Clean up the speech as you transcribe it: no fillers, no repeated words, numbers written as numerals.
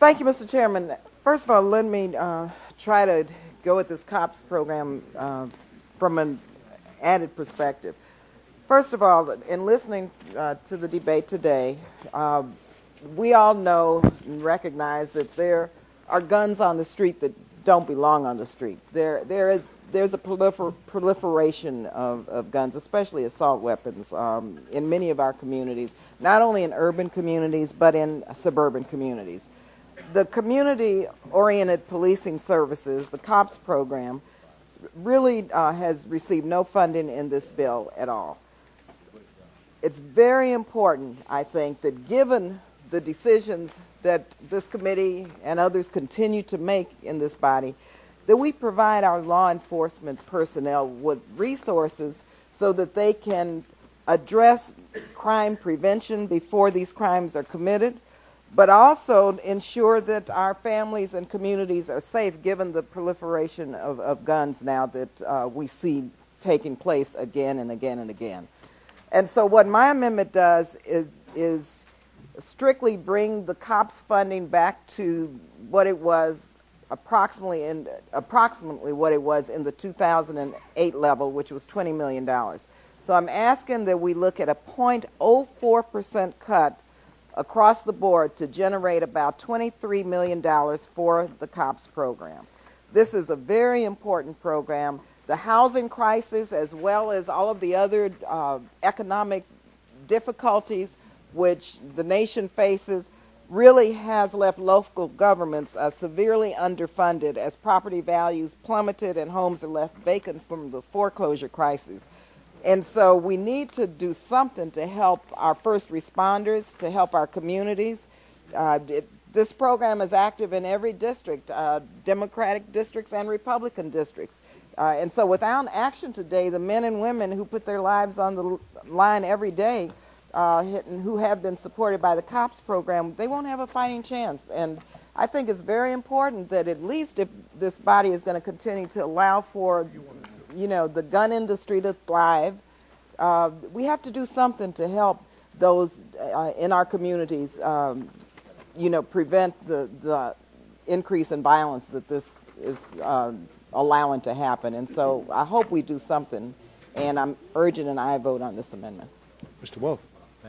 Thank you, Mr. Chairman. First of all, let me try to go at this COPS program from an added perspective. First of all, in listening to the debate today, we all know and recognize that there are guns on the street that don't belong on the street. There's a proliferation of guns, especially assault weapons, in many of our communities, not only in urban communities, but in suburban communities. The community-oriented policing services, the COPS program, really has received no funding in this bill at all. It's very important, I think, that given the decisions that this committee and others continue to make in this body, that we provide our law enforcement personnel with resources so that they can address crime prevention before these crimes are committed, but also ensure that our families and communities are safe given the proliferation of guns now that we see taking place again and again and again. And so what my amendment does is strictly bring the COPS funding back to what it was approximately what it was in the 2008 level, which was $20 million. So I'm asking that we look at a 0.04% cut across the board to generate about $23 million for the COPS program. This is a very important program. The housing crisis, as well as all of the other economic difficulties which the nation faces, really has left local governments severely underfunded as property values plummeted and homes are left vacant from the foreclosure crisis. And so we need to do something to help our first responders, to help our communities. This program is active in every district, Democratic districts and Republican districts. And so without action today, the men and women who put their lives on the line every day and who have been supported by the COPS program, they won't have a fighting chance. And I think it's very important that at least if this body is going to continue to allow for the gun industry to thrive, we have to do something to help those in our communities, prevent the increase in violence that this is allowing to happen. And so I hope we do something, and I'm urging an aye vote on this amendment. Mr. Wolf.